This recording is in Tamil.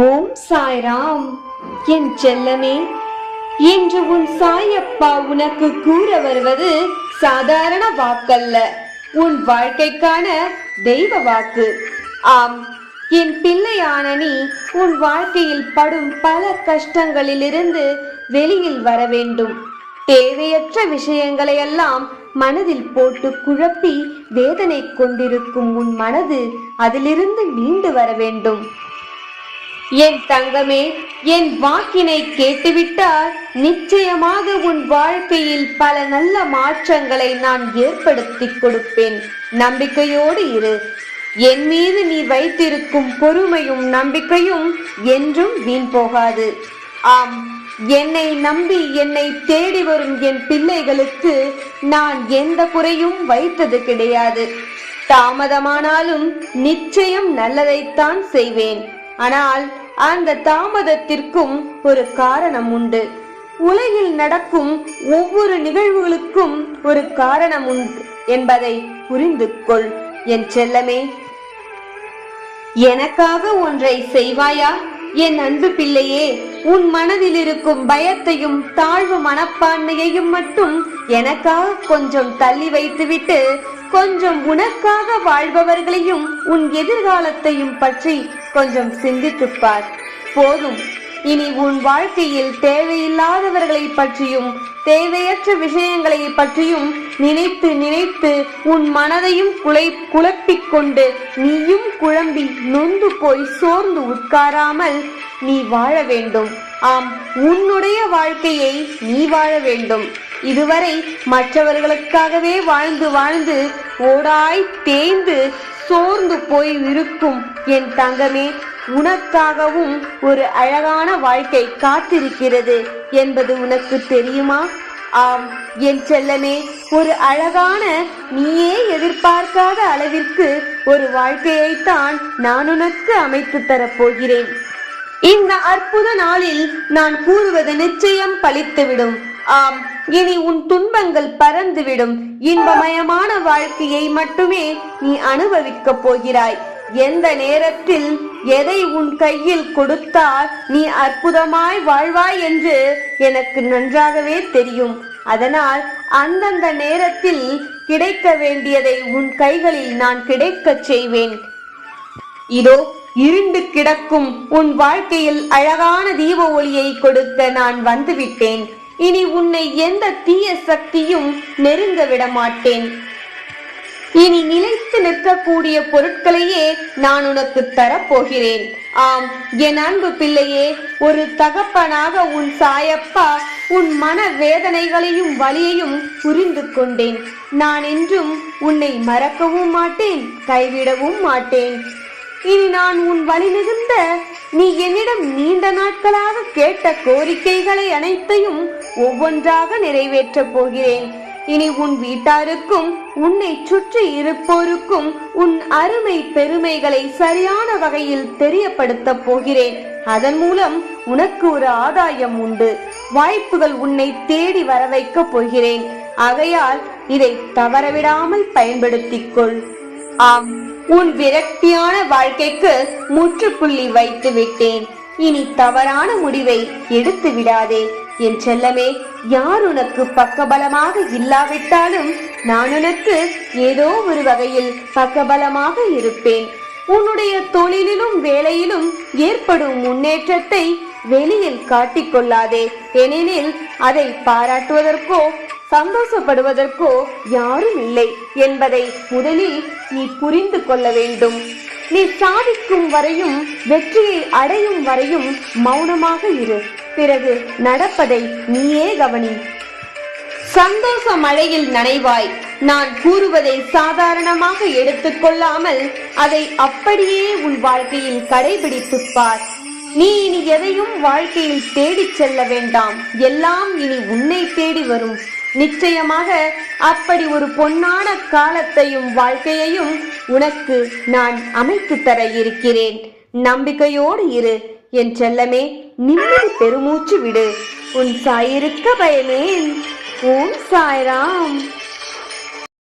ஓம் சாய்ராம். என் செல்லமே, இன்று உன் சாயப்பா உனக்கு கூற வருவது சாதாரண வாக்கல்ல, உன் வாழ்க்கைக்கான தெய்வ வாக்கு. ஆம், என் பிள்ளையான நீ உன் வாழ்க்கையில் படும் பல கஷ்டங்களிலிருந்து வெளியில் வர வேண்டும். தேவையற்ற விஷயங்களை எல்லாம் மனதில் போட்டு குழப்பி வேதனை கொண்டிருக்கும் உன் மனது அதிலிருந்து மீண்டு வர வேண்டும். என் தங்கமே, என் வாக்கினை கேட்டுவிட்டால் நிச்சயமாக உன் வாழ்க்கையில் பல நல்ல மாற்றங்களை நான் ஏற்படுத்தி கொடுப்பேன். நம்பிக்கையோடு இரு. என் மீது நீ வைத்திருக்கும் பொறுமையும் நம்பிக்கையும் என்றும் வீண் போகாது. ஆம், என்னை நம்பி என்னை தேடி வரும் என் பிள்ளைகளுக்கு நான் எந்த குறையும் வைத்தது கிடையாது. தாமதமானாலும் நிச்சயம் நல்லதைத்தான் செய்வேன். ஆனால் அந்த தாமதத்திற்கும் ஒரு காரணம் உண்டு. உலகில் நடக்கும் ஒவ்வொரு நிகழ்வுகளுக்கும் ஒரு காரணம் உண்டு என்பதை புரிந்து கொள் என் செல்லமே. எனக்காக ஒன்றை செய்வாயா என் அன்பு பிள்ளையே? உன் மனதில் இருக்கும் பயத்தையும் தாழ்வு மனப்பான்மையையும் மட்டும் எனக்காக கொஞ்சம் தள்ளி வைத்துவிட்டு கொஞ்சம் உனக்காக வாழ்பவர்களையும் உன் எதிர்காலத்தையும் பற்றி கொஞ்சம் சிந்தித்துப்பார். போதும். இனி உன் வாழ்க்கையில் தேவையில்லாதவர்களை பற்றியும் தேவையற்ற விஷயங்களை பற்றியும் நினைத்து நினைத்து உன் மனதையும் குழப்பிக் கொண்டு நீயும் குழம்பி நொந்து போய் சோர்ந்து உட்காராமல் நீ வாழ வேண்டும். ஆம், உன்னுடைய வாழ்க்கையை நீ வாழ வேண்டும். இதுவரை மற்றவர்களுக்காகவே வாழ்ந்து வாழ்ந்து ஓடாய் தேய்ந்து சோர்ந்து போய் இருக்கும் என் தங்கமே, உனக்காகவும் ஒரு அழகான வாழ்க்கை காத்திருக்கிறது என்பது உனக்கு தெரியுமா? ஆம் என் செல்லமே, ஒரு அழகான நீயே எதிர்பார்க்காத அளவிற்கு ஒரு வாழ்க்கையைத்தான் நான் உனக்கு அமைத்து தரப்போகிறேன். இந்த அற்புத நாளில் நான் கூறுவது நிச்சயம் பலித்துவிடும். ஆம், இனி உன் துன்பங்கள் பறந்துவிடும். இன்பமயமான வாழ்க்கையை மட்டுமே நீ அனுபவிக்க போகிறாய். எந்த நேரத்தில் எதை உன் கையில் கொடுத்தால் நீ அற்புதமாய் வாழ்வாய் என்று எனக்கு நன்றாகவே தெரியும். அதனால் அந்தந்த நேரத்தில் கிடைக்க வேண்டியதை உன் கைகளில் நான் கிடைக்கச் செய்வேன். இதோ இருண்டு கிடக்கும் உன் வாழ்க்கையில் அழகான தீப ஒளியை கொடுக்க நான் வந்துவிட்டேன். இனி உன்னை எந்த தீய சக்தியும் நெருங்க விட மாட்டேன். இனி நிலைத்து நிற்கக்கூடிய பொருட்களையே நான் உனக்கு தரப்போகிறேன். ஆம் என் அன்பு பிள்ளையே, ஒரு தகப்பனாக உன் சாயப்பா உன் மன வேதனைகளையும் வலியையும் புரிந்து கொண்டேன். நான் என்றும் உன்னை மறக்கவும் மாட்டேன், கைவிடவும் மாட்டேன். இனி நான் உன் வழி மிகுந்த நீ என்னிடம் நீண்ட நாட்களாக கேட்ட கோரிக்கைகளை அனைத்தையும் ஒவ்வொன்றாக நிறைவேற்றப் போகிறேன். இனி உன் வீட்டாருக்கும் உன்னை சுற்றி இருப்போருக்கும் உன் அருமை பெருமைகளை சரியான வகையில் தெரியப்படுத்த போகிறேன். அதன் மூலம் உனக்கு ஒரு ஆதாயம் உண்டு. வாய்ப்புகள் உன்னை தேடி வர வைக்க போகிறேன். ஆகையால் இதை தவறவிடாமல் பயன்படுத்திக் கொள். ஆம், உன் விரக்தியான வாழ்க்கைக்கு முற்றுப்புள்ளி வைத்து விட்டேன். இனி தவறான முடிவை எடுத்து விடாதே என் செல்லமே. யார் உனக்கு பக்கபலமாக இல்லாவிட்டாலும் நான் உனக்கு ஏதோ ஒரு வகையில் பக்கபலமாக இருப்பேன். உன்னுடைய தொழிலிலும் வேலையிலும் ஏற்படும் முன்னேற்றத்தை வெளியில் காட்டிக்கொள்ளாதே. ஏனெனில் அதை பாராட்டுவதற்கோ சந்தோஷப்படுவதற்கோ யாரும் இல்லை என்பதை முதலில் நீ புரிந்து கொள்ள வேண்டும். நீ சாதிக்கும் வரையும் வெற்றியை அடையும் வரையும் மௌனமாக இரு. பிறகு நடப்பதை நீயே கவனி. சந்தோஷ மழையில் நனைவாய். நான் கூறுவதை சாதாரணமாக எடுத்துக்கொள்ளாமல் அதை அப்படியே உன் வாழ்க்கையில் கடைபிடித்துப் பார். நீ இனி எதையும் வாழ்க்கையில் தேடிச் செல்ல வேண்டாம். எல்லாம் இனி உன்னை தேடி வரும். நிச்சயமாக அப்படி ஒரு பொன்னான காலத்தையும் வாழ்க்கையையும் உனக்கு நான் அமைத்து தர இருக்கிறேன். நம்பிக்கையோடு இரு என் செல்லமே. நிம்மதி பெருமூச்சு விடு. உன் சாயிருக்க பயமேன். ஓம் சாய்ராம்.